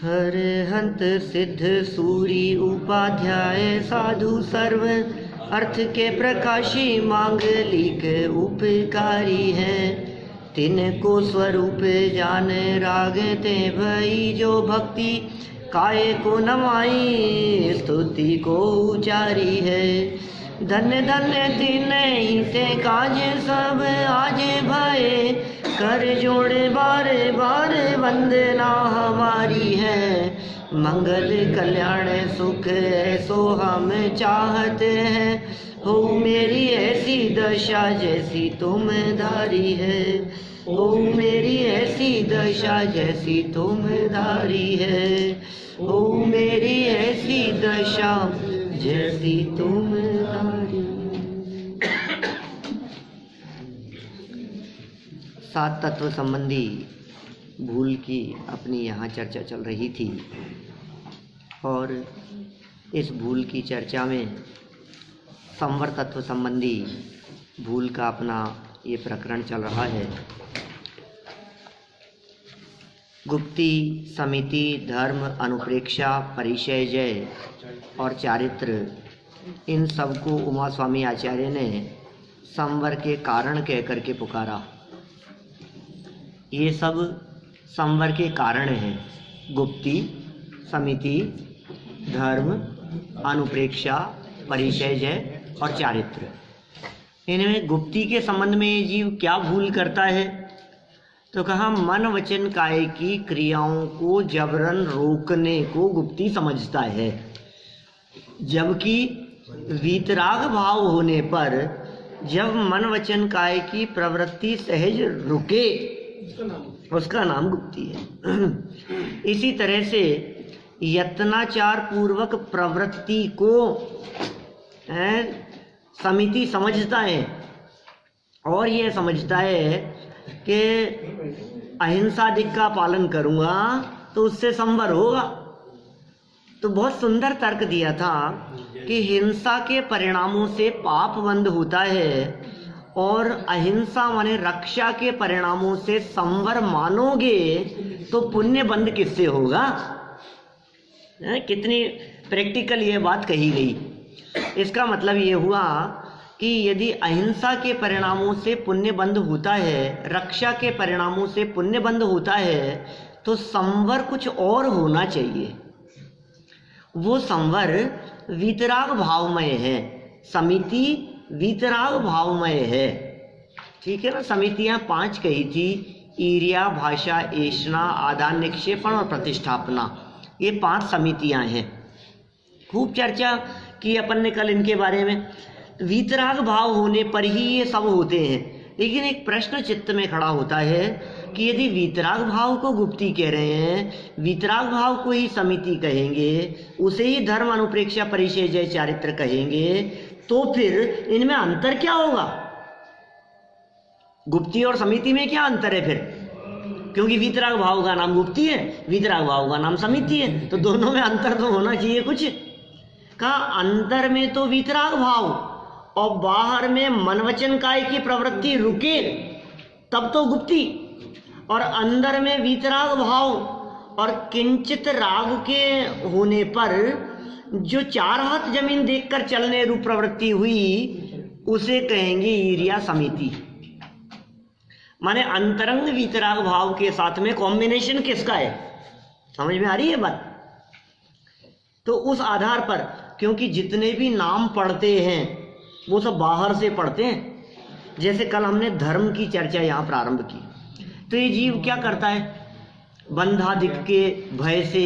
हरहंत सिद्ध सूरी उपाध्याय साधु सर्व अर्थ के प्रकाशी मांगलिक उपकारी हैं। तिनको स्वरूप जान रागते भई जो भक्ति काय को नमाई स्तुति को उचारी है। धन्य धन्य तिन्हीं ते काज सब आज भये कर जोड़े बारे बारे वंदना हमारी है। मंगल कल्याण सुख ऐसो हम चाहते हैं हो मेरी ऐसी दशा जैसी तुम धारी है। ओ मेरी ऐसी दशा जैसी तुम धारी है। ओ मेरी ऐसी दशा जैसी तुम धारी। सात तत्व संबंधी भूल की अपनी यहाँ चर्चा चल रही थी और इस भूल की चर्चा में संवर तत्व संबंधी भूल का अपना ये प्रकरण चल रहा है। गुप्ती, समिति, धर्म, अनुप्रेक्षा, परिचय जय और चारित्र, इन सबको उमा स्वामी आचार्य ने संवर के कारण कह करके पुकारा। ये सब संवर के कारण हैं। गुप्ती, समिति, धर्म, अनुप्रेक्षा, परिचय जय और चारित्र। इनमें गुप्ती के संबंध में ये जीव क्या भूल करता है तो कहा मन वचन काय की क्रियाओं को जबरन रोकने को गुप्ती समझता है, जबकि वीतराग भाव होने पर जब मन वचन काय की प्रवृत्ति सहज रुके उसका नाम गुप्ती है। इसी तरह से यत्नाचार पूर्वक प्रवृत्ति को समिति समझता है और यह समझता है कि अहिंसादिक का पालन करूंगा तो उससे संवर होगा। तो बहुत सुंदर तर्क दिया था कि हिंसा के परिणामों से पाप बंद होता है और अहिंसा माने रक्षा के परिणामों से संवर मानोगे तो पुण्य बंद किससे होगा। कितनी प्रैक्टिकल ये बात कही गई। इसका मतलब ये हुआ कि यदि अहिंसा के परिणामों से पुण्य बंद होता है, रक्षा के परिणामों से पुण्य बंद होता है, तो संवर कुछ और होना चाहिए। वो संवर वीतराग भावमय है, समिति वीतराग भावमय है। ठीक है ना। समितियां 5 कही थी, ईर्ष्या, भाषा, ऐषणा, आदान निक्षेपण और प्रतिष्ठापना। ये 5 समितियां हैं। खूब चर्चा की अपन ने कल इनके बारे में। वीतराग भाव होने पर ही ये सब होते हैं। लेकिन एक प्रश्न चित्त में खड़ा होता है कि यदि वीतराग भाव को गुप्ती कह रहे हैं, वीतराग भाव को ही समिति कहेंगे, उसे ही धर्म, अनुप्रेक्षा, परिचय जय, चारित्र कहेंगे, तो फिर इनमें अंतर क्या होगा। गुप्ती और समिति में क्या अंतर है फिर, क्योंकि वीतराग भाव का नाम गुप्ती है, वीतराग भाव का नाम समिति है, तो दोनों में अंतर तो होना चाहिए कुछ। कहा अंदर में तो वीतराग भाव और बाहर में मनवचन काय की प्रवृत्ति रुके तब तो गुप्ती, और अंदर में वीतराग भाव और किंचित राग के होने पर जो 4 हाथ जमीन देखकर चलने रूप प्रवृत्ति हुई उसे कहेंगे ईर्ष्या समिति। माने अंतरंग वीतराग भाव के साथ में कॉम्बिनेशन किसका है, समझ में आ रही है बात। तो उस आधार पर, क्योंकि जितने भी नाम पढ़ते हैं वो सब बाहर से पढ़ते हैं। जैसे कल हमने धर्म की चर्चा यहाँ प्रारंभ की, तो ये जीव क्या करता है, बंधादिक के भय से,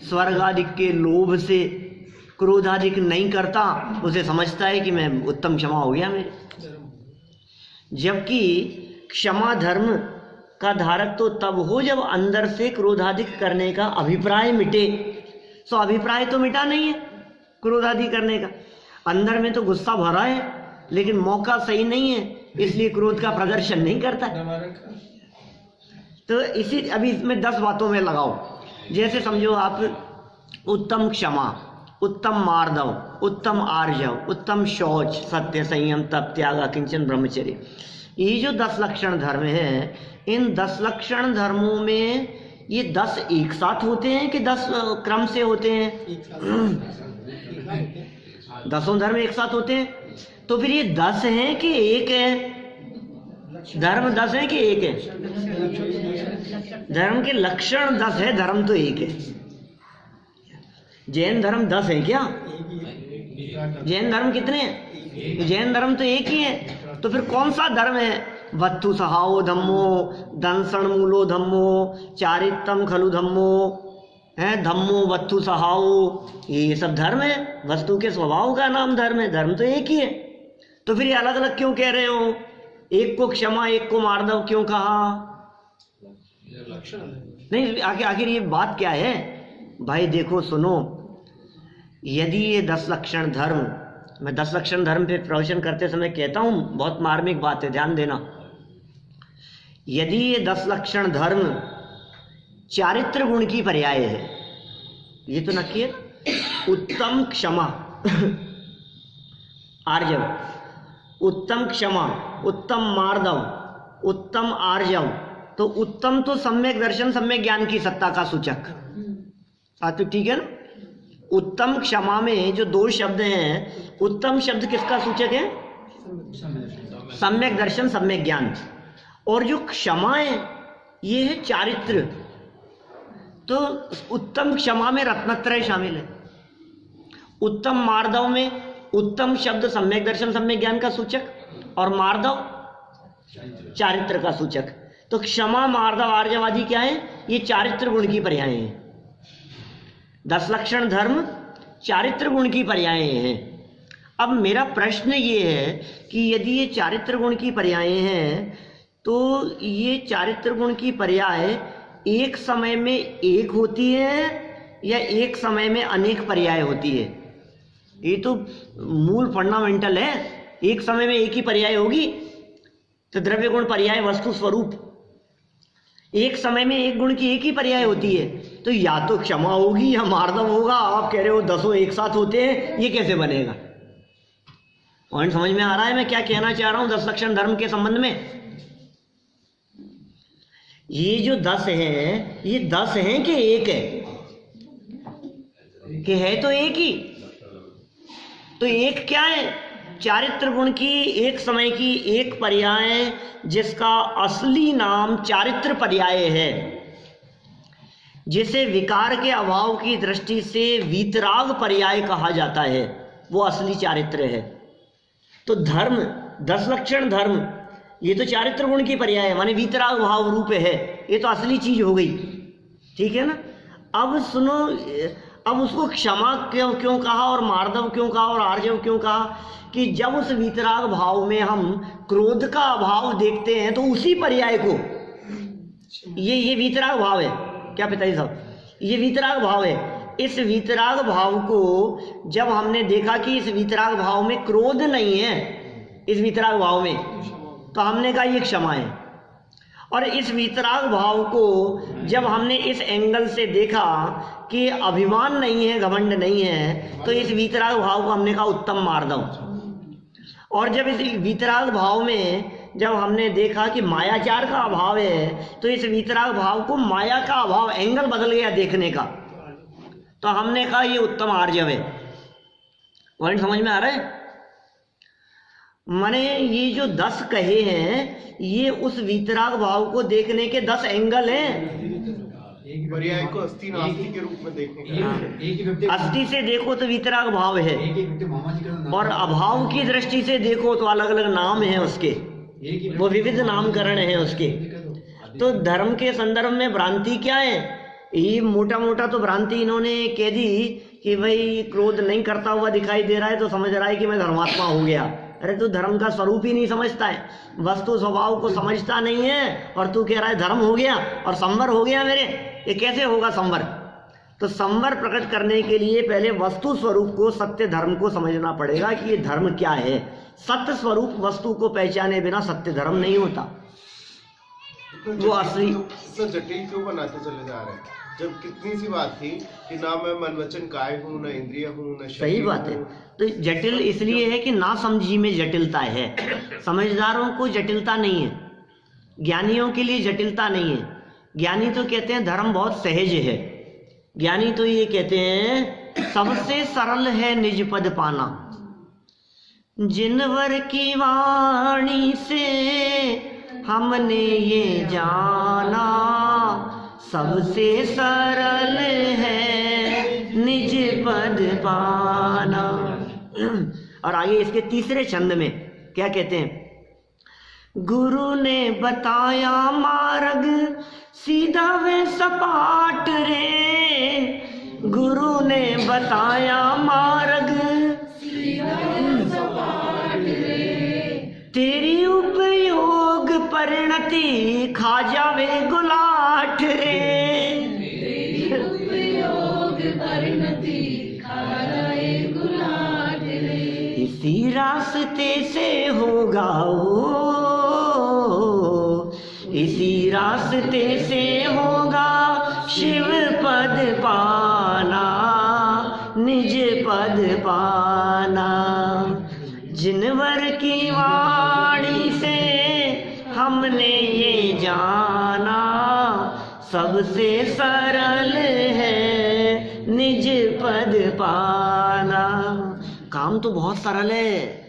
स्वर्गादिक के लोभ से, क्रोधादिक नहीं करता, उसे समझता है कि मैं उत्तम क्षमा हो गया मेरे। जबकि क्षमा धर्म का धारक तो तब हो जब अंदर से क्रोधादिक करने का अभिप्राय मिटे। सो अभिप्राय तो मिटा नहीं है क्रोधादि करने का, अंदर में तो गुस्सा भरा है लेकिन मौका सही नहीं है, इसलिए क्रोध का प्रदर्शन नहीं करता। तो इसी अभी इसमें 10 बातों में लगाओ। जैसे समझो आप उत्तम क्षमा, उत्तम मार्दव, उत्तम आर्जव, उत्तम शौच, सत्य, संयम, तप, त्याग, अकिंचन, ब्रह्मचर्य, ये जो 10 लक्षण धर्म हैं, इन 10 लक्षण धर्मों में ये 10 एक साथ होते हैं कि 10 क्रम से होते हैं? 10 धर्म एक साथ होते हैं। तो फिर ये 10 हैं कि एक है? धर्म 10 है कि एक है? धर्म के लक्षण 10 है, धर्म तो एक है। जैन धर्म 10 है क्या? जैन धर्म कितने हैं? जैन धर्म तो एक ही है। तो फिर कौन सा धर्म है? वत्थु सहाओ धम्मो, दंसण मूलो धम्मो, चारित्रम खलु धम्मो, है धम्मो वत्थु सहाओ, ये सब धर्म है। वस्तु के स्वभाव का नाम धर्म है, धर्म तो एक ही है। तो फिर ये अलग अलग क्यों कह रहे हो? एक को क्षमा, एक को मार्दव क्यों कहा? नहीं, आखिर ये बात क्या है भाई? देखो सुनो, यदि ये 10 लक्षण धर्म, मैं 10 लक्षण धर्म पे प्रवचन करते समय कहता हूं, बहुत मार्मिक बात है, ध्यान देना। यदि ये 10 लक्षण धर्म चारित्र गुण की पर्याय है, ये तो नक्की है। उत्तम क्षमा आर्जव, उत्तम क्षमा, उत्तम मार्दव, उत्तम आर्जव, तो उत्तम तो सम्यक दर्शन सम्यक ज्ञान की सत्ता का सूचक। बात तो ठीक है ना? उत्तम क्षमा में जो 2 शब्द हैं, उत्तम शब्द किसका सूचक है? सम्यक दर्शन सम्यक ज्ञान। और जो क्षमा है ये है चारित्र। तो उत्तम क्षमा में रत्नत्रय शामिल है। उत्तम मार्दव में उत्तम शब्द सम्यक दर्शन सम्यक ज्ञान का सूचक और मार्दव चारित्र का सूचक। तो क्षमा मार्दव आर्जव आदि क्या है? ये चारित्र गुण की पर्याय हैं। 10 लक्षण धर्म चारित्र गुण की पर्याय हैं। अब मेरा प्रश्न ये है कि यदि ये चारित्र गुण की पर्याय हैं, तो ये चारित्र गुण की पर्याय एक समय में एक होती है या एक समय में अनेक पर्याय होती है? ये तो मूल फंडामेंटल है। एक समय में एक ही पर्याय होगी तो द्रव्य गुण पर्याय वस्तु स्वरूप। एक समय में एक गुण की एक ही पर्याय होती है, तो या तो क्षमा होगी या मार्दव होगा। आप कह रहे हो 10 एक साथ होते हैं, ये कैसे बनेगा? पॉइंट समझ में आ रहा है मैं क्या कहना चाह रहा हूं 10 लक्षण धर्म के संबंध में? ये जो 10 हैं, ये 10 हैं कि एक है? कि है तो एक ही। तो एक क्या है? चारित्र गुण की एक समय की एक पर्याय, जिसका असली नाम चारित्र पर्याय है, जिसे विकार के अभाव की दृष्टि से वीतराग पर्याय कहा जाता है, वो असली चारित्र है। तो धर्म 10 लक्षण धर्म ये तो चारित्र गुण की पर्याय है, माने वीतराग भाव रूप है, ये तो असली चीज हो गई। ठीक है ना? अब सुनो, अब उसको क्षमा क्यों कहा और मार्दव क्यों कहा और आर्जव क्यों कहा? कि जब उस वीतराग भाव में हम क्रोध का अभाव देखते हैं तो उसी पर्याय को, ये वीतराग भाव है क्या पिताजी साहब? ये वीतराग भाव है। इस वीतराग भाव को जब हमने देखा कि इस वीतराग भाव में क्रोध नहीं है, इस वीतराग भाव में, तो हमने कहा ये क्षमा है। और इस वीतराग भाव को जब हमने इस एंगल से देखा कि अभिमान नहीं है, घमंड नहीं है, तो इस वीतराग भाव को हमने कहा उत्तम मार्दव। और जब इस वीतराग भाव में जब हमने देखा कि मायाचार का अभाव है, तो इस वीतराग भाव को माया का अभाव, एंगल बदल गया देखने का, तो हमने कहा ये उत्तम आर्जव है। पॉइंट समझ में आ रहा है? माने ये जो 10 कहे हैं, ये उस वीतराग भाव को देखने के 10 एंगल हैं। पर्याय को अस्थि नास्ति के रूप में देखने का। अस्थि से देखो तो वीतराग भाव है, और अभाव की दृष्टि से देखो तो अलग अलग नाम है उसके, वो विविध नामकरण है उसके। तो धर्म के संदर्भ में भ्रांति क्या है? ये मोटा मोटा तो भ्रांति इन्होंने कह दी कि भाई क्रोध नहीं करता हुआ दिखाई दे रहा है तो समझ रहा है कि मैं धर्मात्मा हो गया। अरे तू धर्म का स्वरूप ही नहीं समझता है, वस्तु स्वभाव को समझता नहीं है, और तू कह रहा है धर्म हो गया और संवर हो गया मेरे। ये कैसे होगा संवर? तो संवर प्रकट करने के लिए पहले वस्तु स्वरूप को, सत्य धर्म को समझना पड़ेगा कि ये धर्म क्या है। सत्य स्वरूप वस्तु को पहचाने बिना सत्य धर्म नहीं होता। वो असली जटिल क्यों बनाते चले जा रहे हैं, जब कितनी सी बात थी कि ना मैं मन वचन काय हूँ, न इंद्रिय हूँ, न शरीर। सही बात है। तो जटिल इसलिए है कि ना समझी में जटिलता है। समझदारों को जटिलता नहीं है, ज्ञानियों के लिए जटिलता नहीं है। ज्ञानी तो कहते हैं धर्म बहुत सहज है। ज्ञानी तो ये कहते हैं सबसे सरल है निज पद पाना। जिनवर की वाणी से हमने ये जाना, सबसे सरल है निज पद पाना। और आगे इसके तीसरे छंद में क्या कहते हैं? गुरु ने बताया मार्ग सीधा व सपाट रे, गुरु ने बताया मार्ग सीधा व सपाट रे, तेरी उपयोग परिणति खा जावे गुलाट रे, तेरी उपयोग परिणति खा जाए गुलाट रे, इसी रास्ते से होगा वो, इसी रास्ते से होगा शिव पद पाना, निज पद पाना। जिनवर की वाणी से हमने ये जाना, सबसे सरल है निज पद पाना। काम तो बहुत सरल है।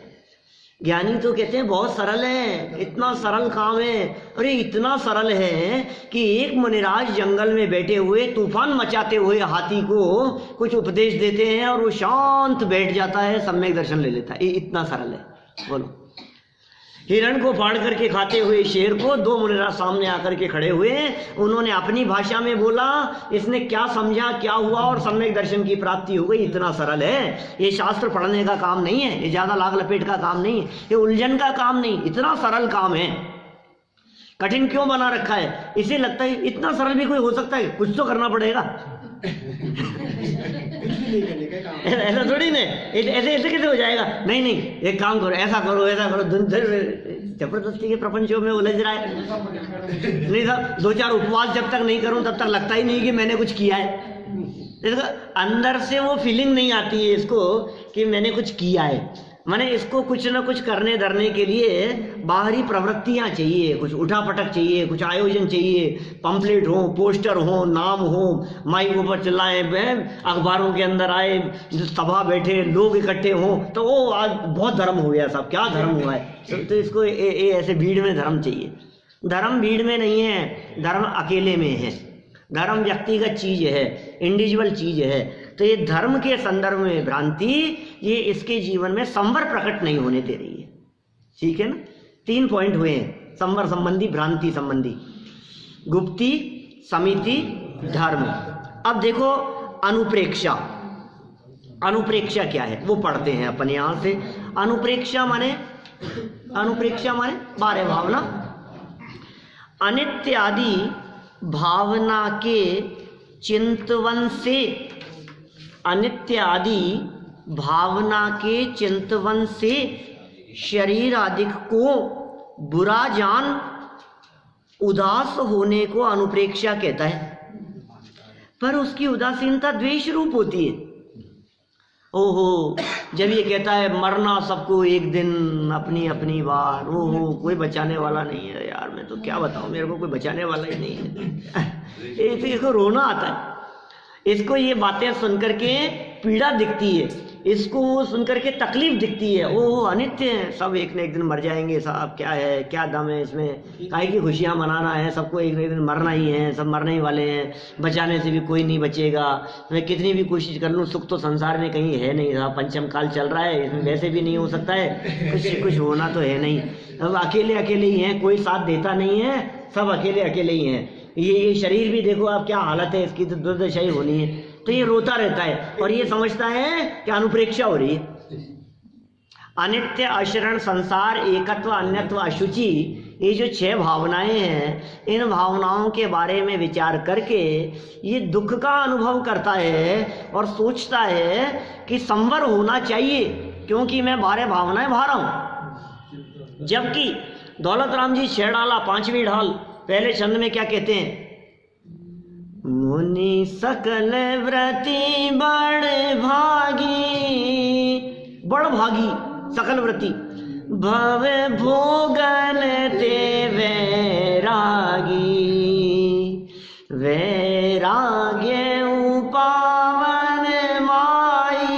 ज्ञानी तो कहते हैं बहुत सरल है, इतना सरल काम है। अरे इतना सरल है कि एक मुनिराज जंगल में बैठे हुए तूफान मचाते हुए हाथी को कुछ उपदेश देते हैं और वो शांत बैठ जाता है, सम्यक दर्शन ले लेता है। ये इतना सरल है। बोलो, हिरण को फाड़ करके खाते हुए शेर को दो मुनिराज सामने आकर के खड़े हुए, उन्होंने अपनी भाषा में बोला, इसने क्या समझा, क्या हुआ और सम्यक दर्शन की प्राप्ति हो गई। इतना सरल है। ये शास्त्र पढ़ने का काम नहीं है, ये ज्यादा लाग लपेट का काम नहीं, ये उलझन का काम नहीं, इतना सरल काम है। कठिन क्यों बना रखा है? इसे लगता है इतना सरल भी कोई हो सकता है, कुछ तो करना पड़ेगा। ऐसा थोड़ी नहीं, ऐसे ऐसे कैसे हो जाएगा? नहीं नहीं, एक काम करो, ऐसा करो, ऐसा करो। जबरदस्ती के प्रपंचों में उलझ रहा है। नहीं साहब, 2-4 उपवास जब तक नहीं करूं तब तक लगता ही नहीं कि मैंने कुछ किया है। अंदर से वो फीलिंग नहीं आती है इसको कि मैंने कुछ किया है। माने इसको कुछ ना कुछ करने धरने के लिए बाहरी प्रवृत्तियां चाहिए, कुछ उठापटक चाहिए, कुछ आयोजन चाहिए, पंपलेट हो, पोस्टर हो, नाम हो, माइक ऊपर चिल्लाए, अखबारों के अंदर आए, सभा बैठे, लोग इकट्ठे हों, तो वो आज बहुत धर्म हो गया साहब। क्या धर्म हुआ है? तो इसको ऐसे भीड़ में धर्म चाहिए। धर्म भीड़ में नहीं है, धर्म अकेले में है। धर्म व्यक्तिगत चीज है, इंडिविजुअल चीज है। तो ये धर्म के संदर्भ में भ्रांति, ये इसके जीवन में संवर प्रकट नहीं होने दे रही है। ठीक है ना? 3 पॉइंट हुए हैं, संवर संबंधी, भ्रांति संबंधी, गुप्ति, समिति, धर्म। अब देखो अनुप्रेक्षा। अनुप्रेक्षा क्या है वो पढ़ते हैं अपन यहां से। अनुप्रेक्षा माने बारे भावना। अनित्य आदि भावना के चिंतवन से, अनित्य आदि भावना के चिंतवन से शरीर आदि को बुरा जान उदास होने को अनुप्रेक्षा कहता है। पर उसकी उदासीनता द्वेष रूप होती है। ओहो, जब ये कहता है मरना सबको एक दिन, अपनी अपनी बार, ओहो कोई बचाने वाला नहीं है यार, मैं तो क्या बताऊं, मेरे को कोई बचाने वाला ही नहीं है। इसको रोना आता है, इसको ये बातें सुनकर के पीड़ा दिखती है, इसको सुनकर के तकलीफ दिखती है। ओह अनित्य है, सब एक न एक दिन मर जाएंगे साहब, क्या है, क्या दम है इसमें, काहे की खुशियां मनाना है, सबको एक न एक दिन मरना ही है, सब मरने ही वाले हैं, बचाने से भी कोई नहीं बचेगा, मैं कितनी भी कोशिश कर लूँ सुख तो संसार में कहीं है नहीं साहब, पंचम काल चल रहा है, इसमें वैसे भी नहीं हो सकता है, कुछ होना तो है नहीं, अब अकेले अकेले ही हैं, कोई साथ देता नहीं है, सब अकेले अकेले ही हैं। ये शरीर भी देखो आप क्या हालत है इसकी, तो दुर्दशा ही होनी है। तो ये रोता रहता है और ये समझता है कि अनुप्रेक्षा हो रही है। अनित्य, अशरण, संसार, एकत्व, अन्यत्व, अशुचि, ये जो 6 भावनाएं हैं, इन भावनाओं के बारे में विचार करके ये दुख का अनुभव करता है और सोचता है कि संवर होना चाहिए, क्योंकि मैं 12 भावनाएं भा रहा हूं। जबकि दौलत राम जी 6 डाला, 5वीं ढाल पहले छंद में क्या कहते हैं? मुनि सकल व्रती बड़ भागी सकल व्रती, भव भोगन ते वैरागी, गेहूं पावन माई,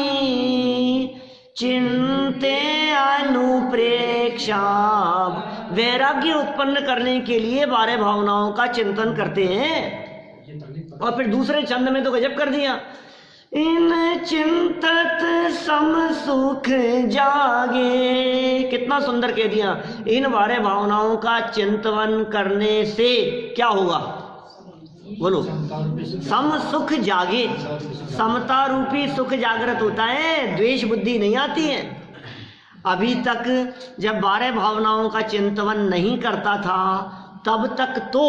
चिंते अनुप्रेक्षा। वैराग्य उत्पन्न करने के लिए 12 भावनाओं का चिंतन करते हैं। और फिर दूसरे छंद में तो गजब कर दिया, इन चिंतत सम सुख जागे। कितना सुंदर कह दिया, इन 12 भावनाओं का चिंतन करने से क्या होगा, बोलो, सम सुख जागे। समता रूपी सुख जागृत होता है, द्वेष बुद्धि नहीं आती है। अभी तक जब 12 भावनाओं का चिंतन नहीं करता था तब तक तो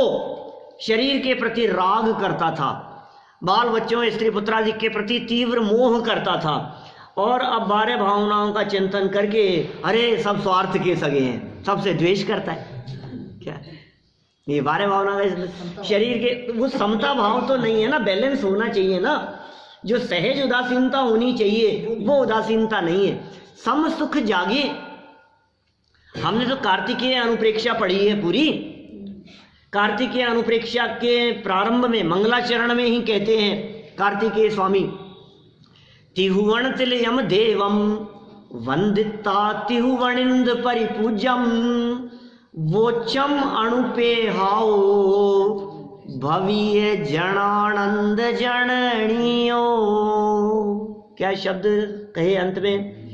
शरीर के प्रति राग करता था, बाल बच्चों स्त्री पुत्रादि के प्रति तीव्र मोह करता था, और अब 12 भावनाओं का चिंतन करके अरे सब स्वार्थ के सगे हैं, सबसे द्वेष करता है। क्या ये 12 भावना का शरीर के वो समता भाव तो नहीं है ना, बैलेंस होना चाहिए ना। जो सहज उदासीनता होनी चाहिए वो उदासीनता नहीं है। सम सुख जागे, हमने तो कार्तिकेय अनुप्रेक्षा पढ़ी है पूरी। कार्तिकेय अनुप्रेक्षा के प्रारंभ में मंगलाचरण में ही कहते हैं कार्तिकेय स्वामी, तिहुवण तिलयम देवम वंदिता तिहुवणिंद परिपूज्यम, वोचम अणुपेहाओ भवीय जनानंद जननियो। क्या शब्द कहे अंत में,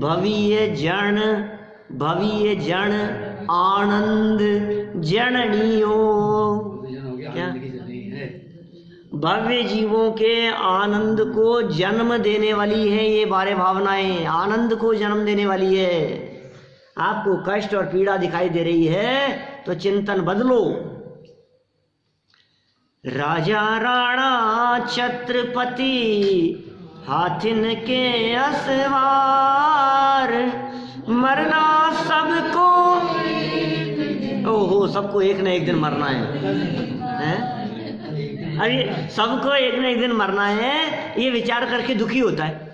भवीय जन आनंद जननियो। क्या भव्य जीवों के आनंद को जन्म देने वाली है ये 12 भावनाएं, आनंद को जन्म देने वाली है। आपको कष्ट और पीड़ा दिखाई दे रही है तो चिंतन बदलो। राजा राणा छत्रपति हाथिन के असवार, मरना सबको, ओहो सबको एक न एक दिन मरना है? अरे सबको एक न एक दिन मरना है, ये विचार करके दुखी होता है।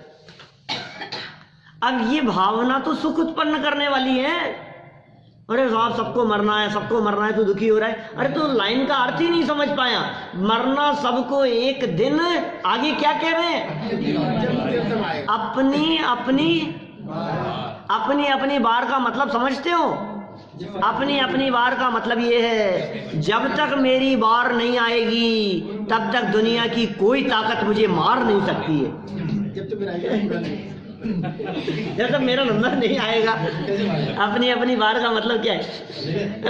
अब ये भावना तो सुख उत्पन्न करने वाली है। अरे साहब सबको मरना है, सबको मरना है तो दुखी हो रहा है। अरे तो लाइन का अर्थ ही नहीं समझ पाया, मरना सबको एक दिन, आगे क्या कह रहे हैं, अपनी अपनी बार का मतलब समझते हो? अपनी अपनी बार का मतलब ये है, जब तक मेरी बार नहीं आएगी तब तक दुनिया की कोई ताकत मुझे मार नहीं सकती है। जब तक मेरा नंबर नहीं आएगा, अपनी अपनी बार का मतलब क्या है,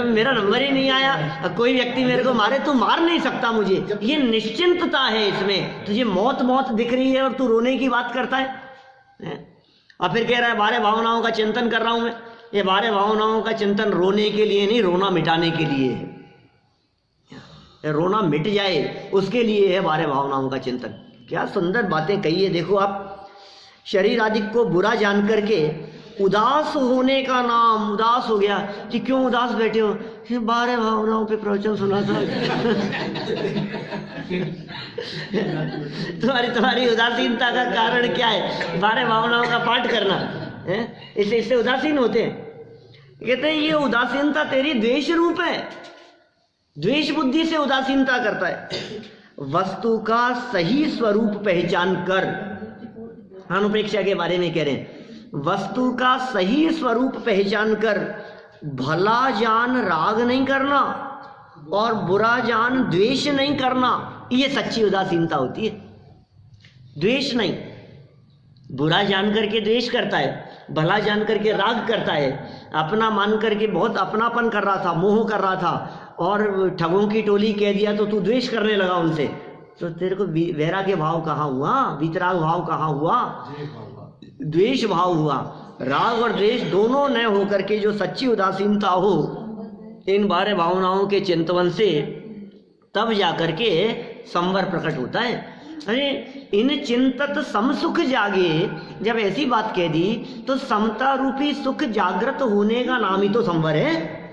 मेरा नंबर ही नहीं आया, कोई व्यक्ति मेरे को मारे तो मार नहीं सकता मुझे, ये निश्चिंतता है इसमें। तुझे मौत मौत दिख रही है और तू रोने की बात करता है। और फिर कह रहा है 12 भावनाओं का चिंतन कर रहा हूं मैं। ये 12 भावनाओं का चिंतन रोने के लिए नहीं, रोना मिटाने के लिए है। रोना मिट जाए उसके लिए है 12 भावनाओं का चिंतन। क्या सुंदर बातें कही है। देखो आप, शरीर आदि को बुरा जान करके उदास होने का नाम, उदास हो गया कि क्यों उदास बैठे हो, 12 भावनाओं पे प्रवचन सुना था। तुम्हारी उदासीनता का कारण क्या है? 12 भावनाओं का पाठ करना है, इससे उदासीन होते हैं। कहते हैं ये उदासीनता तेरी द्वेष रूप है, द्वेष बुद्धि से उदासीनता करता है। वस्तु का सही स्वरूप पहचान कर, अनुप्रेक्षा के बारे में कह रहे हैं, वस्तु का सही स्वरूप पहचान कर भला जान राग नहीं करना और बुरा जान द्वेष नहीं करना, ये सच्ची उदासीनता होती है। द्वेष नहीं, बुरा जान करके द्वेष करता है, भला जान करके राग करता है। अपना मान करके बहुत अपनापन कर रहा था, मोह कर रहा था, और ठगों की टोली कह दिया तो तू द्वेष करने लगा उनसे, तो तेरे को वैराग्य भाव कहाँ हुआ, वितराग भाव कहाँ हुआ, द्वेष भाव हुआ। राग और द्वेष दोनों न हो करके जो सच्ची उदासीनता हो इन 12 भावनाओं के चिंतन से, तब जाकर के संवर प्रकट होता है। अरे इन चिंतत सम सुख जागे, जब ऐसी बात कह दी तो समता रूपी सुख जागृत होने का नाम ही तो संवर है।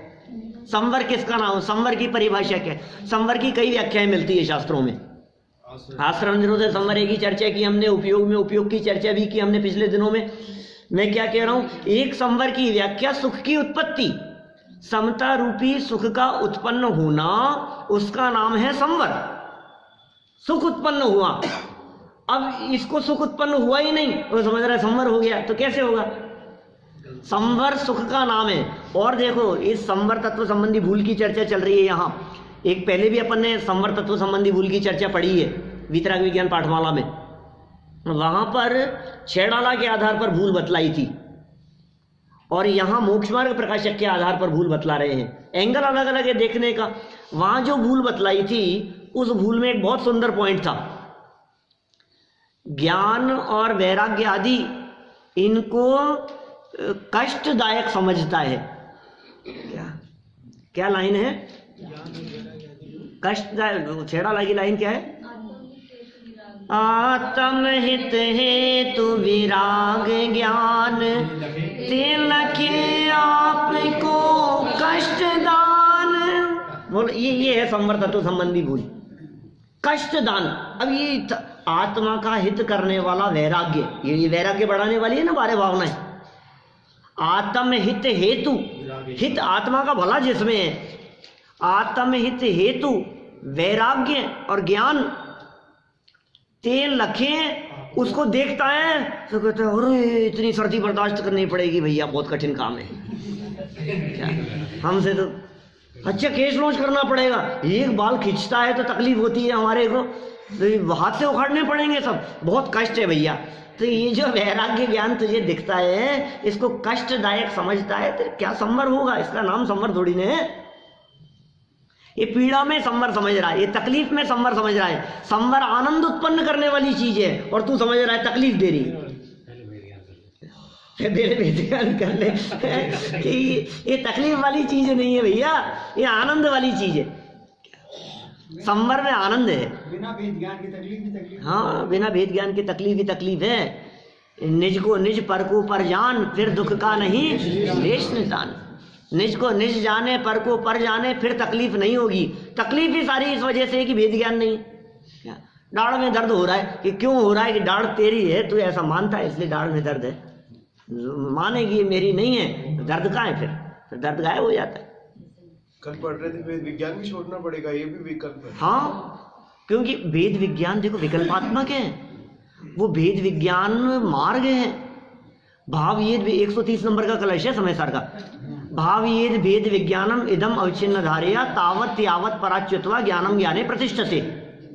संवर किसका नाम? संवर की परिभाषा क्या है? संवर की कई व्याख्याएं मिलती है शास्त्रों में। आश्रम निरोध संवर की चर्चा की हमने, उपयोग में उपयोग की चर्चा भी की हमने पिछले दिनों में। मैं क्या कह रहा हूं, एक संवर की व्याख्या सुख की उत्पत्ति, समता रूपी सुख का उत्पन्न होना, उसका नाम है संवर। सुख उत्पन्न हुआ। अब इसको सुख उत्पन्न हुआ ही नहीं, वो समझ रहा है संवर हो गया, तो कैसे होगा? संवर सुख का नाम है। और देखो, इस संवर तत्व संबंधी भूल की चर्चा चल रही है यहाँ। एक पहले भी अपन ने संवर तत्व संबंधी भूल की चर्चा पढ़ी है वीतराग विज्ञान पाठमाला में। वहां पर छेड़ाला के आधार पर भूल बतलाई थी, और यहाँ मोक्ष मार्ग प्रकाशक के आधार पर भूल बतला रहे हैं। एंगल अलग अलग है देखने का। वहां जो भूल बतलाई थी, उस भूल में एक बहुत सुंदर पॉइंट था, ज्ञान और वैराग्य आदि इनको कष्टदायक समझता है। क्या लाइन है? कष्टदायक। छेड़ाला की लाइन क्या है? आत्महित हेतु विराग ज्ञान तिलके आपको कष्टदान। बोल, ये है संवर तत्व संबंधी भूल, कष्टदान। अब ये आत्मा का हित करने वाला वैराग्य, ये वैराग्य बढ़ाने वाली है ना 12 भावनाएं। आत्महित हेतु, हित आत्मा का भला जिसमें है, आत्महित हेतु वैराग्य और ज्ञान तेल लखे उसको देखता है तो कहता है अरे इतनी सर्दी बर्दाश्त करनी पड़ेगी भैया, बहुत कठिन काम है। क्या हमसे तो अच्छा केस लॉन्च करना पड़ेगा, एक बाल खींचता है तो तकलीफ होती है हमारे को, तो हाथ से उखाड़ने पड़ेंगे सब, बहुत कष्ट है भैया। तो ये जो वैराग्य ज्ञान तुझे दिखता है, इसको कष्टदायक समझता है, तो क्या संवर होगा? इसका नाम संवर थोड़ी ने है। ये पीड़ा में संवर समझ रहा है, ये तकलीफ में संवर समझ रहा है। संवर आनंद उत्पन्न करने वाली चीज है, और तू समझ रहा है तकलीफ दे रही। कर ले कि ये तकलीफ वाली चीज नहीं है भैया, ये आनंद वाली चीज है। संवर में आनंद है, बिना भेद ज्ञान की तकलीफ भी तकलीफ। हाँ, बिना भेद ज्ञान की तकलीफ ही तकलीफ है। निज को निज पर को पर जान, फिर दुख का नहीं देश निशान। निज को निज जाने, पर को पर जाने, फिर तकलीफ नहीं होगी। तकलीफ ही सारी इस वजह से है कि भेद ज्ञान नहीं। क्या दाढ़ में दर्द हो रहा है कि क्यों हो रहा है? कि दाढ़ तेरी है, तू ऐसा मानता है इसलिए दाढ़ में दर्द है। मानेगी मेरी नहीं है तो दर्द कहाँ है? फिर दर्द गायब हो जाता है। कल पढ़ रहे थे वेद विज्ञान भी छोड़ना पड़ेगा, ये भी विकल्प है। हाँ, क्योंकि वेद विज्ञान देखो विकल्पात्मक है, वो भेद विज्ञान मार्ग है। भाव ये 130 नंबर का कलश है समय सार का। भाव ये भेद विज्ञानम इदम अवच्छिन्न धारया तावत यावत पराच्युत्वा ज्ञानम ज्ञाने प्रतिष्ठते,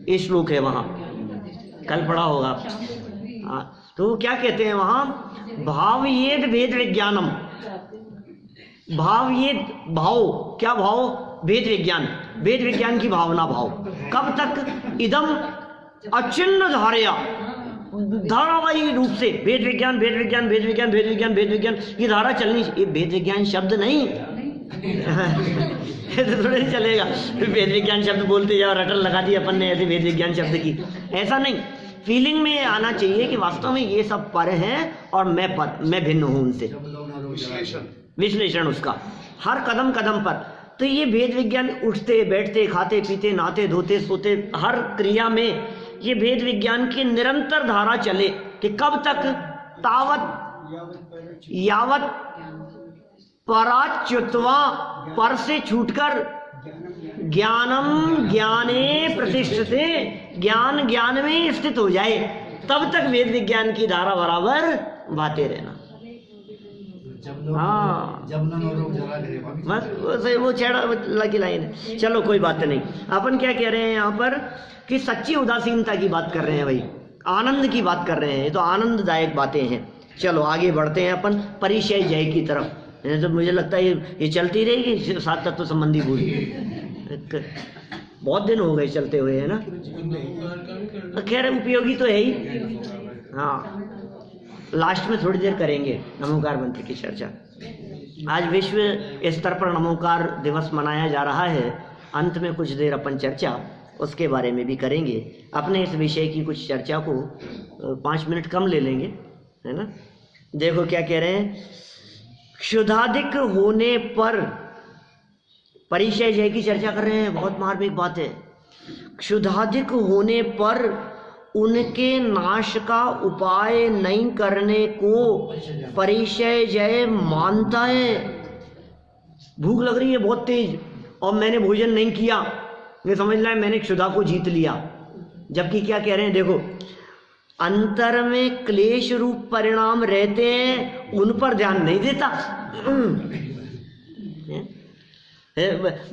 ये श्लोक है वहां, कल पढ़ा होगा। तो क्या कहते हैं वहां? भाव ये भेद विज्ञानम, भाव ये भाव, क्या भाव? भेद विज्ञान, भेद विज्ञान की भावना भाव। कब तक? इदम अचिन्न धारया, धारावाही रूप से भेद विज्ञान भेद विज्ञान भेद विज्ञान भेद विज्ञान भेद विज्ञान, ये धारा चलनी। ये भेद विज्ञान शब्द नहीं तो थोड़ा नहीं चलेगा। भेद विज्ञान शब्द बोलते जाओ, रटल लगा दी अपन ने ऐसे भेद विज्ञान शब्द की, ऐसा नहीं। फीलिंग में आना चाहिए कि वास्तव में ये सब पर हैं और मैं भिन्न हूं उनसे। विश्लेषण उसका हर कदम कदम पर। तो ये भेद विज्ञान उठते बैठते खाते पीते नहाते धोते सोते हर क्रिया में ये भेद विज्ञान की निरंतर धारा चले कि कब तक? तावत यावत पराच्युत्वा, पर से छूटकर ज्ञानम ज्ञाने प्रतिष्ठते, ज्ञान ज्ञान में स्थित हो जाए, तब तक वेद विज्ञान की धारा बराबर बहाते रहना। हाँ, वो छेड़ा की लाइन है। चलो कोई बात नहीं। अपन क्या कह रहे हैं यहाँ पर कि सच्ची उदासीनता की बात कर रहे हैं भाई, आनंद की बात कर रहे हैं, तो आनंददायक बातें हैं। चलो आगे बढ़ते हैं अपन परिचय जय की तरफ। तो मुझे लगता है ये चलती रहेगी 7 तत्व संबंधी भूल। बहुत दिन हो गए चलते हुए, है ना। खैर उपयोगी तो है ही। हाँ, लास्ट में थोड़ी देर करेंगे नमोकार मंत्र की चर्चा। आज विश्व स्तर पर नमोकार दिवस मनाया जा रहा है। अंत में कुछ देर अपन चर्चा उसके बारे में भी करेंगे। अपने इस विषय की कुछ चर्चा को 5 मिनट कम ले लेंगे, है ना। देखो क्या कह रहे हैं। क्षुधाधिक होने पर, परिचय जय की चर्चा कर रहे हैं, बहुत मार्मिक बात है। क्षुधाधिक होने पर उनके नाश का उपाय नहीं करने को परिचय जय मानता है। भूख लग रही है बहुत तेज और मैंने भोजन नहीं किया, ये समझ रहा है मैंने क्षुधा को जीत लिया। जबकि क्या कह रहे हैं देखो, अंतर में क्लेश रूप परिणाम रहते हैं, उन पर ध्यान नहीं देता।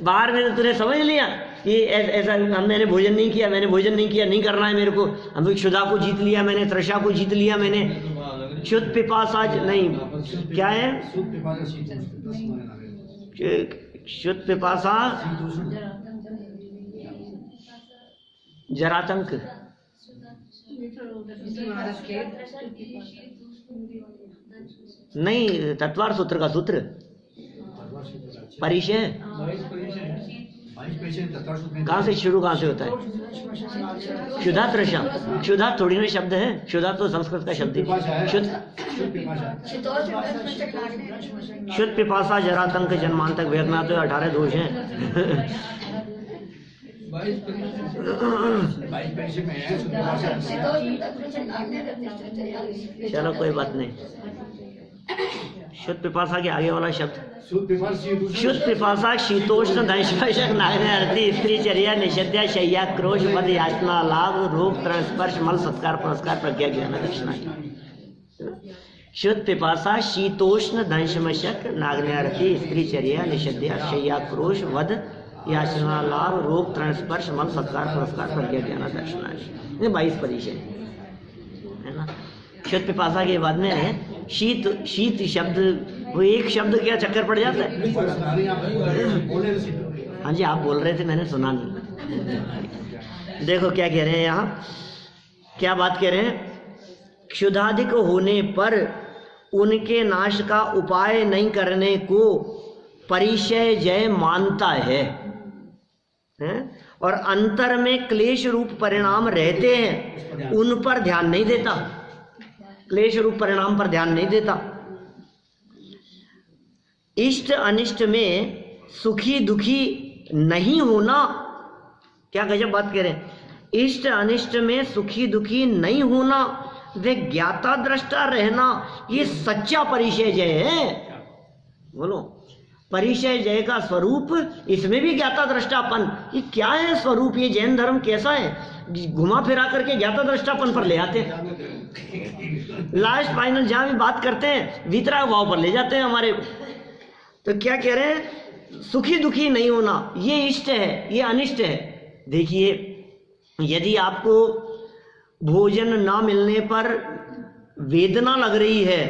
बाहर में तूने समझ लिया कि ऐसा मैंने भोजन नहीं किया, मैंने भोजन नहीं किया, नहीं करना है मेरे को, हम क्षुधा को जीत लिया मैंने, तृषा को जीत लिया मैंने, शुद्ध पिपासा नहीं, क्या है शुद्ध पिपासा जरातंक, नहीं तत्वार सूत्र का सूत्र परिचय कहाँ से शुरू, कहाँ से होता है? क्षुधा तृषा, क्षुधा थोड़ी ना शब्द है, क्षुधा तो संस्कृत का शब्द है। शुद्ध पिपासा जरातंक जन्मांतक वेदना, तो 18 दोष हैं। चलो कोई बात नहीं। शुद्ध पिपासा के आगे वाला शब्द शुद्ध पिपासा शीतोष्ण दंशक नागरती स्त्री चर्या निषद्या शय्या क्रोश मद याचना लाभ रोग तरण स्पर्श मल सत्कार पुरस्कार प्रज्ञा ज्ञान दक्षिणा। शुद्ध पिपासा शीतोष्ण दंशमशक नागरती स्त्री चर्या निषद्या शय्या क्रोश वध याचना लाभ रोग तरण स्पर्श मल सत्कार पुरस्कार प्रज्ञा ज्ञान दक्षिणा। ये 22 परिचय है ना। शुद्ध पिपासा के बाद में है शीत, शीत शब्द, वो एक शब्द क्या चक्कर पड़ जाता है। हाँ जी आप बोल रहे थे, मैंने सुना नहीं। देखो क्या कह रहे हैं यहाँ, क्या बात कह रहे हैं, क्षुधाधिक होने पर उनके नाश का उपाय नहीं करने को परिचय जय मानता है, और अंतर में क्लेश रूप परिणाम रहते हैं, उन पर ध्यान नहीं देता, क्लेश रूप परिणाम पर ध्यान नहीं देता। इष्ट अनिष्ट में सुखी दुखी नहीं होना, क्या गजब बात कह रहे हैं, इष्ट अनिष्ट में सुखी दुखी नहीं होना, वे ज्ञाता दृष्टा रहना, ये सच्चा परिचय जय है। बोलो परिचय जय का स्वरूप, इसमें भी ज्ञाता दृष्टापन, ये क्या है स्वरूप, ये जैन धर्म कैसा है, घुमा फिरा करके ज्ञाता दृष्टापन पर ले आते हैं, लास्ट फाइनल जहां भी बात करते हैं वीतराग भाव पर ले जाते हैं हमारे। तो क्या कह रहे हैं, सुखी दुखी नहीं होना, ये इष्ट है, ये अनिष्ट है। देखिए यदि आपको भोजन ना मिलने पर वेदना लग रही है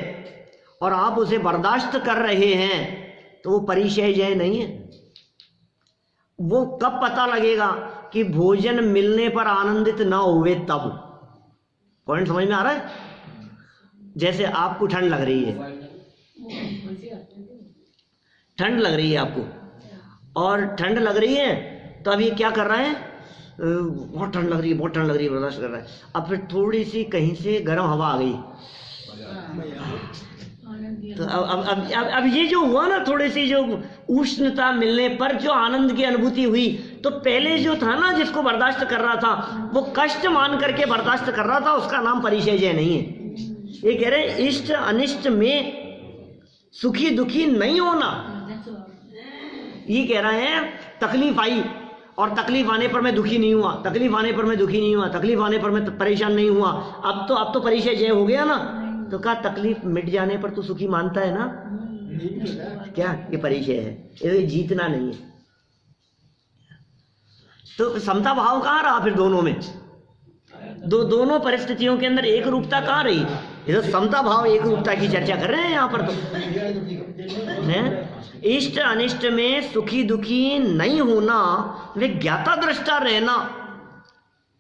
और आप उसे बर्दाश्त कर रहे हैं, तो वो परिचय जय नहीं है। वो कब पता लगेगा कि भोजन मिलने पर आनंदित ना हुए तब। पॉइंट समझ में आ रहा है? जैसे आपको ठंड लग रही है, ठंड लग रही है आपको, और ठंड लग रही है तो अब ये क्या कर रहा है, बहुत ठंड लग रही है, बहुत ठंड लग रही है, बर्दाश्त कर रहा है। अब फिर थोड़ी सी कहीं से गर्म हवा आ गई, तो अब ये जो हुआ ना, थोड़ी सी जो उष्णता मिलने पर जो आनंद की अनुभूति हुई, तो पहले जो था ना जिसको बर्दाश्त कर रहा था, वो कष्ट मान करके बर्दाश्त कर रहा था, उसका नाम परिचय जय नहीं है। ये कह रहे हैं इष्ट अनिष्ट में सुखी दुखी नहीं होना। ये कह रहे हैं तकलीफ आई और तकलीफ आने पर मैं दुखी नहीं हुआ, तकलीफ आने पर मैं दुखी नहीं हुआ, तकलीफ आने पर मैं परेशान नहीं हुआ, अब तो परिचय जय हो गया ना। तो कहा तकलीफ मिट जाने पर तू सुखी मानता है ना, क्या ये परिचय है, ये जीतना नहीं है। तो समता भाव कहाँ रहा फिर दोनों में, दोनों परिस्थितियों के अंदर एक रूपता कहाँ रही? ये तो समता भाव एक रूपता की चर्चा कर रहे हैं यहाँ पर। तो इष्ट अनिष्ट में सुखी दुखी नहीं होना, वे ज्ञाता दृष्टा रहना,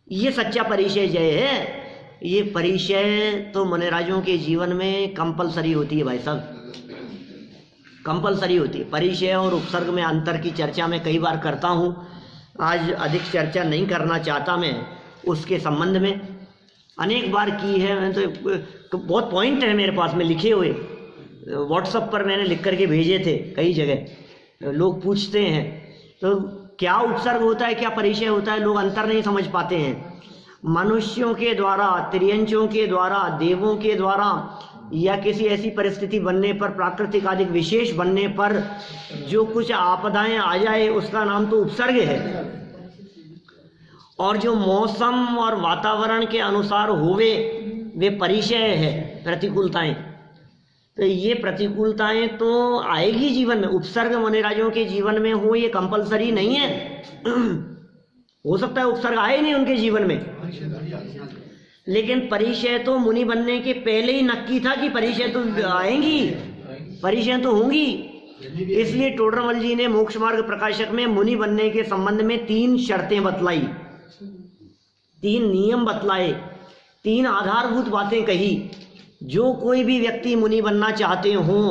ये सच्चा परिचय जय है। ये परिचय तो मुनिराजों के जीवन में कंपलसरी होती है भाई साहब, कंपलसरी होती है। परिचय और उपसर्ग में अंतर की चर्चा मैं कई बार करता हूँ, आज अधिक चर्चा नहीं करना चाहता मैं उसके संबंध में, अनेक बार की है। मैं तो बहुत पॉइंट है मेरे पास में लिखे हुए, व्हाट्सएप पर मैंने लिख करके भेजे थे कई जगह, लोग पूछते हैं तो क्या उपसर्ग होता है, क्या परिचय होता है, लोग अंतर नहीं समझ पाते हैं। मनुष्यों के द्वारा, त्रियंचों के द्वारा, देवों के द्वारा, या किसी ऐसी परिस्थिति बनने पर, प्राकृतिक आदि विशेष बनने पर जो कुछ आपदाएं आ जाए, उसका नाम तो उपसर्ग है। और जो मौसम और वातावरण के अनुसार होवे वे परिचय है, प्रतिकूलताएं। तो ये प्रतिकूलताएं तो आएगी जीवन में, उपसर्ग मुनिराजों के जीवन में हो ये कंपलसरी नहीं है। हो सकता है उपसर्ग आए नहीं उनके जीवन में, लेकिन परिचय तो मुनि बनने के पहले ही नक्की था कि परिचय तो आएंगी, परिचय तो होंगी। इसलिए टोडरमल जी ने मोक्ष मार्ग प्रकाशक में मुनि बनने के संबंध में 3 शर्तें बतलाई, 3 नियम बतलाए, 3 आधारभूत बातें कही। जो कोई भी व्यक्ति मुनि बनना चाहते हों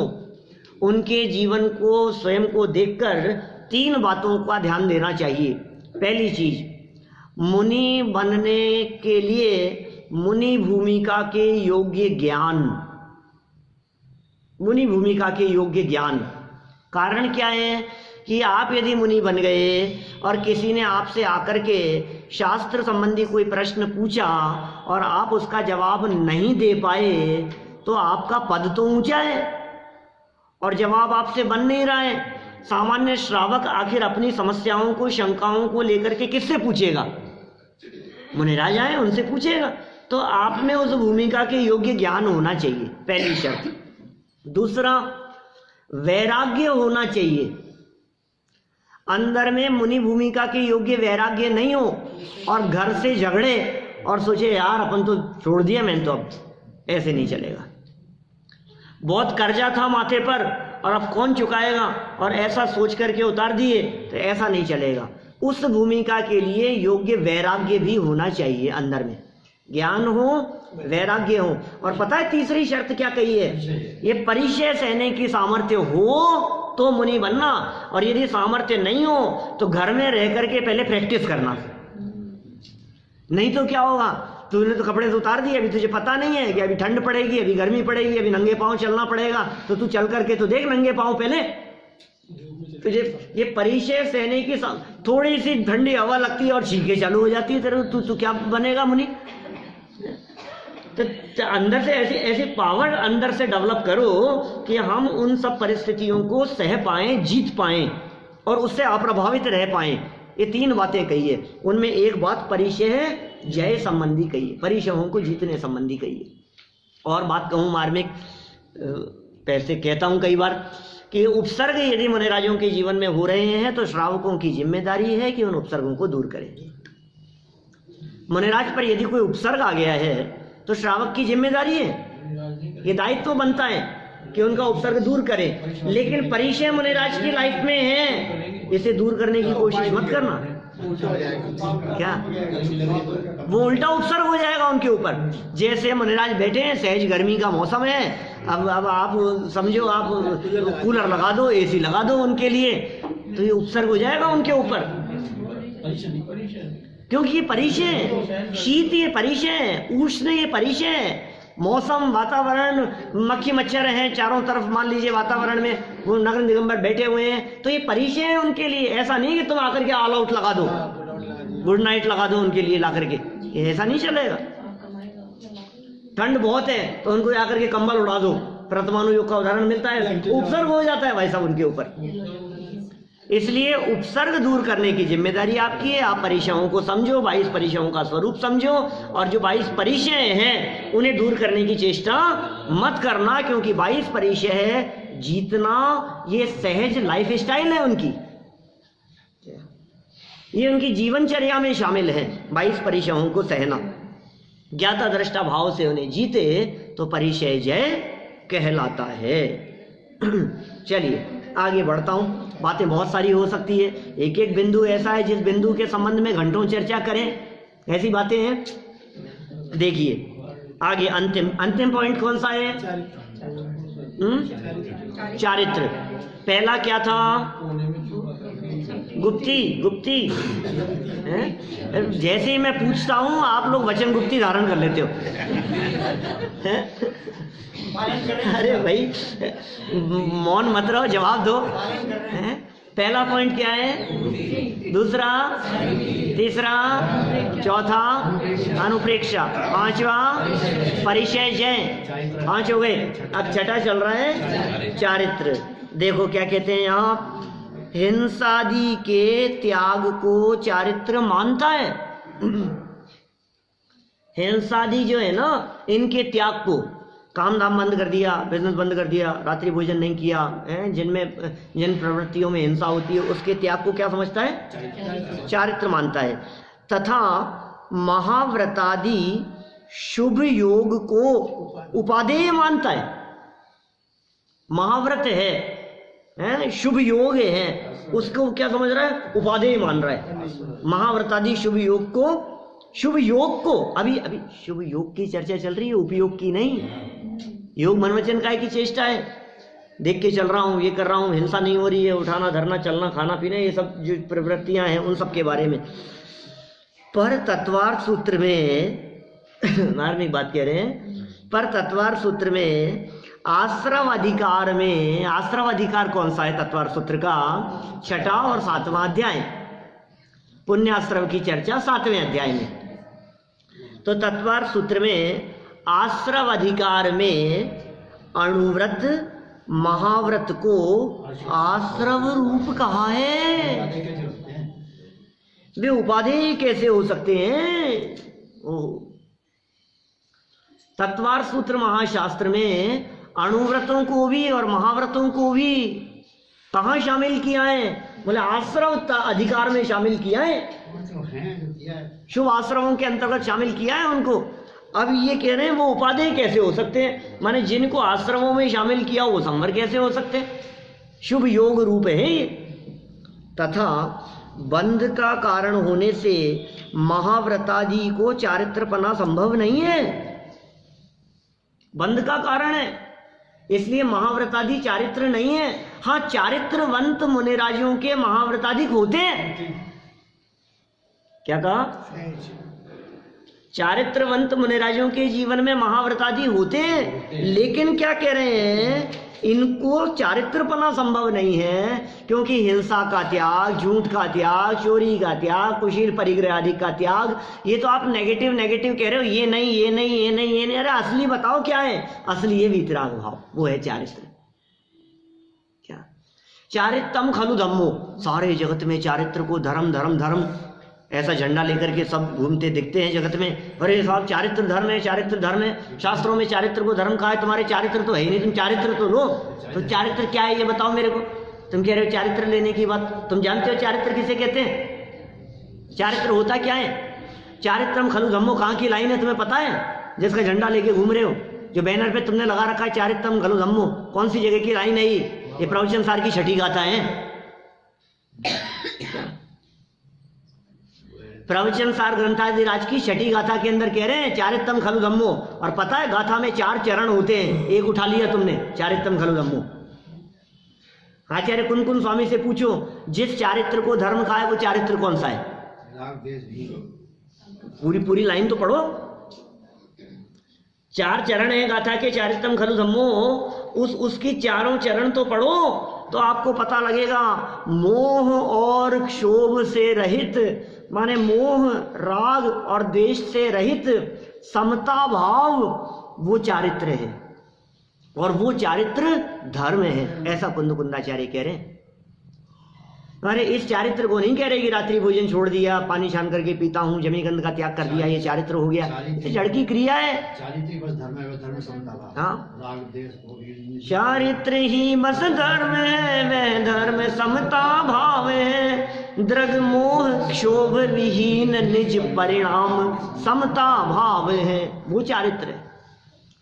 उनके जीवन को स्वयं को देखकर 3 बातों का ध्यान देना चाहिए। पहली चीज, मुनि बनने के लिए मुनि भूमिका के योग्य ज्ञान, मुनि भूमिका के योग्य ज्ञान। कारण क्या है कि आप यदि मुनि बन गए और किसी ने आपसे आकर के शास्त्र संबंधी कोई प्रश्न पूछा और आप उसका जवाब नहीं दे पाए तो आपका पद तो ऊंचा है और जवाब आपसे बन नहीं रहा है। सामान्य श्रावक आखिर अपनी समस्याओं को, शंकाओं को लेकर के किससे पूछेगा? मुनिराज आए उनसे पूछेगा। तो आप में उस भूमिका के योग्य ज्ञान होना चाहिए, पहली शर्त। दूसरा, वैराग्य होना चाहिए। अंदर में मुनि भूमिका के योग्य वैराग्य नहीं हो और घर से झगड़े और सोचे यार अपन तो छोड़ दिया मैंने, तो अब ऐसे नहीं चलेगा। बहुत कर्जा था माथे पर और अब कौन चुकाएगा, और ऐसा सोच करके उतार दिए, तो ऐसा नहीं चलेगा। उस भूमिका के लिए योग्य वैराग्य भी होना चाहिए। अंदर में ज्ञान हो, वैराग्य हो। और पता है तीसरी शर्त क्या कही है? ये परिचय सहने की सामर्थ्य हो तो मुनि बनना, और यदि सामर्थ्य नहीं हो तो घर में रह करके पहले प्रैक्टिस करना। नहीं तो क्या होगा, तूने तो कपड़े तो उतार दिए, अभी तुझे पता नहीं है कि अभी ठंड पड़ेगी, अभी गर्मी पड़ेगी, अभी नंगे पांव चलना पड़ेगा, तो तू चल करके तो देख नंगे पांव पहले। तुझे ये परिचय सहने की थोड़ी सी ठंडी हवा लगती है और छींके चालू हो जाती है तेरे, तू क्या बनेगा मुनि? तो अंदर से ऐसी पावर अंदर से डेवलप करो कि हम उन सब परिस्थितियों को सह पाएं, जीत पाएं और उससे अप्रभावित रह पाएं। ये 3 बातें कही है। उनमें एक बात परिचय है, जय संबंधी कही है, परिचयों को जीतने संबंधी कही है। और बात कहूँ मार्मिक, पैसे कहता हूँ कई बार कि उपसर्ग यदि मुनिराजों के जीवन में हो रहे हैं तो श्रावकों की जिम्मेदारी है कि उन उपसर्गों को दूर करें। मुनिराज पर यदि कोई उपसर्ग आ गया है तो श्रावक की जिम्मेदारी है, ये दायित्व बनता है कि उनका उपसर्ग दूर करें। लेकिन परिचय मुनिराज की लाइफ में है, इसे दूर करने की कोशिश मत करना। क्या वो उल्टा उपसर्ग हो जाएगा उनके ऊपर। जैसे मुनिराज बैठे हैं, सहज गर्मी का मौसम है, अब आप समझो आप कूलर लगा दो, एसी लगा दो उनके लिए, तो ये उपसर्ग हो जाएगा उनके ऊपर। क्योंकि ये परिचय है, शीत ये परिचय है, उष्ण ये परिचय है, मौसम, वातावरण, मक्खी मच्छर हैं चारों तरफ, मान लीजिए वातावरण में वो नगर निगंबर बैठे हुए हैं, तो ये परिचय है उनके लिए। ऐसा नहीं कि तुम आकर के ऑल आउट लगा दो, गुड नाइट लगा दो उनके लिए ला करके, ऐसा नहीं चलेगा। ठंड बहुत है तो उनको आकर के कंबल उड़ा दो, प्रथमानुयोग का उदाहरण मिलता है, उपसर्ग हो जाता है भाई साहब उनके ऊपर। इसलिए उपसर्ग दूर करने की जिम्मेदारी आपकी है। आप परिचयों को समझो, 22 परिचयों का स्वरूप समझो, और जो 22 परिचय हैं उन्हें दूर करने की चेष्टा मत करना, क्योंकि 22 परिचय है जीतना, ये सहज लाइफ स्टाइल है उनकी, ये उनकी जीवनचर्या में शामिल है। 22 परिचयों को सहना, ज्ञाता दृष्टा भाव से उन्हें जीते तो परिचय जय कहलाता है। चलिए आगे बढ़ता हूँ। बातें बहुत सारी हो सकती है, एक एक बिंदु ऐसा है जिस बिंदु के संबंध में घंटों चर्चा करें, ऐसी बातें हैं। देखिए आगे अंतिम पॉइंट कौन सा है? चारित्र। पहला क्या था? गुप्ती है? जैसे ही मैं पूछता हूं आप लोग वचन गुप्ती धारण कर लेते हो। अरे भाई मौन मत रहो, जवाब दो। पहला पॉइंट क्या है? दूसरा, तीसरा, चौथा अनुप्रेक्षा, पांचवा परिचय जय, 5 हो गए। अब छठा चल रहा है चारित्र। देखो क्या कहते हैं यहाँ, हिंसादि के त्याग को चारित्र मानता है। हिंसादि जो है ना, इनके त्याग को, काम धाम बंद कर दिया, बिजनेस बंद कर दिया, रात्रि भोजन नहीं किया, जिन प्रवृत्तियों में हिंसा होती है उसके त्याग को क्या समझता है? चारित्र मानता है। तथा महाव्रतादि शुभ योग को उपादेय मानता है। महाव्रत है, शुभ योग है, उसको क्या समझ रहा है? उपादेय मान रहा है। महाव्रतादि शुभ योग को अभी शुभ योग की चर्चा चल रही है, उपयोग की नहीं। योग मनवचन काय की चेष्टा है, देख के चल रहा हूँ, ये कर रहा हूँ, हिंसा नहीं हो रही है, उठाना धरना चलना खाना पीना, ये सब जो प्रवृत्तियां हैं उन सब के बारे में। पर तत्वार्थ सूत्र में धार्मिक बात कह रहे हैं, पर तत्वार्थ सूत्र में आश्रव अधिकार कौन सा है? तत्वार्थ सूत्र का 6वां और 7वां अध्याय, पुण्याश्रव की चर्चा 7वें अध्याय में। तो तत्वार्थ सूत्र में आश्रव अधिकार में अणुव्रत महाव्रत को आश्रव रूप कहा है। वे उपादेय कैसे हो सकते हैं? तत्वार्थ सूत्र महाशास्त्र में अणुव्रतों को भी और महाव्रतों को भी कहाँ शामिल किया है? बोले आश्रव अधिकार में शामिल किया है, शुभ आश्रवों के अंतर्गत शामिल किया है उनको। अब ये कह रहे हैं वो उपादेय कैसे हो सकते हैं? माने जिनको आश्रमों में शामिल किया वो संवर कैसे हो सकते हैं? शुभ योग रूप है ये। तथा बंध का कारण होने से महाव्रतादि को चारित्रपना संभव नहीं है। बंध का कारण है इसलिए महाव्रतादि चारित्र नहीं है। हाँ, चारित्रवंत मुनिराजियों के महाव्रताधिक होते हैं। क्या कहा? चारित्रवंत मुनिराजियों के जीवन में महाव्रतादि होते हैं, लेकिन क्या कह रहे हैं? इनको चारित्रपना संभव नहीं है, क्योंकि हिंसा का त्याग, झूठ का त्याग, चोरी का त्याग, कुशील परिग्रह आदि का त्याग। ये तो आप नेगेटिव कह रहे हो, ये नहीं। अरे असली बताओ क्या है? असली ये वीतराग भाव, वो है चारित्र। क्या? चारित्रम खलु धम्मो, सारे जगत में चारित्र को धर्म ऐसा झंडा लेकर के सब घूमते दिखते हैं जगत में। अरे साहब चारित्र धर्म है, शास्त्रों में चारित्र को धर्म कहा है, तुम्हारे चारित्र तो है ही नहीं, तुम चारित्र तो लो। तो चारित्र क्या है ये बताओ मेरे को। तुम कह रहे हो चारित्र लेने की बात, तुम जानते हो चारित्र किसे कहते हैं? चारित्र होता क्या है? चारित्रम खलु धम्मो कहाँ की लाइन है तुम्हें पता है? जिसका झंडा लेके घूम रहे हो, जो बैनर पे तुमने लगा रखा है चारित्रम खलु धम्मो, कौन सी जगह की लाइन है ये प्रवचन सार की 6ठी गाथा है। प्रवचन सार ग्रंथाधिराज की 6ठी गाथा के अंदर कह रहे हैं चारित्रम खलु धम्मो। और पता है गाथा में 4 चरण होते हैं, एक उठा लिया तुमने, चारित्रम खलु धम्मो। आचार्य कुन स्वामी से पूछो, जिस चारित्र को धर्म कहा है वो चारित्र कौन सा है? पूरी लाइन तो पढ़ो। 4 चरण है गाथा के, चारित्रम खलु धम्मो, उसकी चारों चरण तो पढ़ो तो आपको पता लगेगा। मोह और क्षोभ से रहित, माने मोह राग और द्वेष से रहित समता भाव, वो चारित्र है और वो चारित्र धर्म है, ऐसा कुंदाचार्य कह रहे हैं। अरे इस चारित्र को नहीं कह रहे कि रात्रि भोजन छोड़ दिया, पानी छान करके पीता हूँ, जमी गंध का त्याग कर दिया, ये चारित्र हो गया। ये जड़ की क्रिया है। चारित्र ही बस धर्म है, वह धर्म समता भाव है। द्रग मोह क्षोभ विहीन निज परिणाम समता भाव है, वो चारित्र है।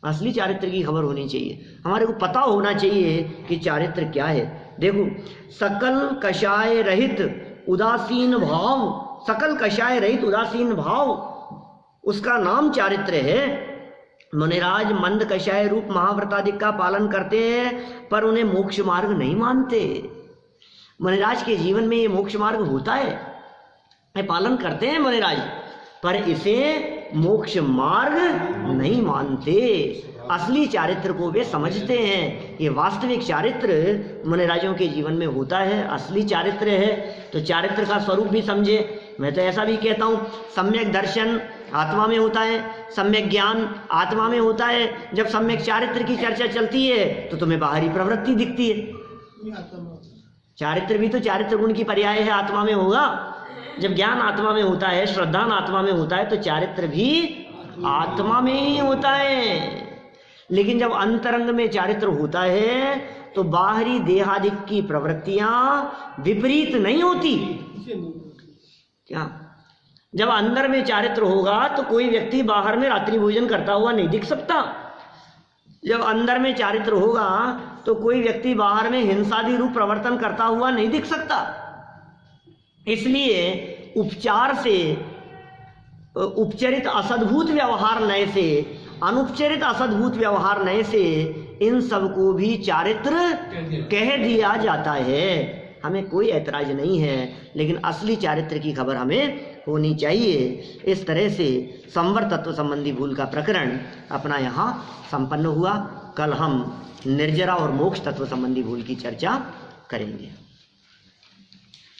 असली चारित्र की खबर होनी चाहिए, हमारे को पता होना चाहिए कि चारित्र क्या है। देखो, सकल कषाय रहित उदासीन भाव, सकल कषाय रहित उदासीन भाव, उसका नाम चारित्र है। मुनिराज मंद कषाय रूप महाव्रतादिक का पालन करते हैं, पर उन्हें मोक्ष मार्ग नहीं मानते। मुनिराज के जीवन में ये मोक्ष मार्ग होता है, पालन करते हैं मुनिराज, पर इसे मोक्ष मार्ग नहीं मानते। असली चारित्र को वे समझते हैं, ये वास्तविक चारित्र मुनिराजों के जीवन में होता है, असली चारित्र है। तो चारित्र का स्वरूप भी समझे। मैं तो ऐसा भी कहता हूँ, सम्यक दर्शन आत्मा में होता है, सम्यक ज्ञान आत्मा में होता है। जब सम्यक चारित्र की चर्चा चलती है तो तुम्हें बाहरी प्रवृत्ति दिखती है। चारित्र भी तो चारित्र गुण की पर्याय है, आत्मा में होगा। जब ज्ञान आत्मा में होता है, श्रद्धा आत्मा में होता है, तो चारित्र भी आत्मा में ही होता है। लेकिन जब अंतरंग में चारित्र होता है तो बाहरी देहादिक की प्रवृत्तियां विपरीत नहीं होती। क्या? जब अंदर में चारित्र होगा तो कोई व्यक्ति बाहर में रात्रि भोजन करता हुआ नहीं दिख सकता। जब अंदर में चारित्र होगा तो कोई व्यक्ति बाहर में हिंसादि रूप प्रवर्तन करता हुआ नहीं दिख सकता। इसलिए उपचार से, उपचरित असद्भुत व्यवहार नए से, अनुपचरित असद्भुत व्यवहार नए से इन सब को भी चारित्र कह दिया जाता है। हमें कोई ऐतराज नहीं है, लेकिन असली चारित्र की खबर हमें होनी चाहिए। इस तरह से संवर तत्व संबंधी भूल का प्रकरण अपना यहाँ संपन्न हुआ। कल हम निर्जरा और मोक्ष तत्व संबंधी भूल की चर्चा करेंगे।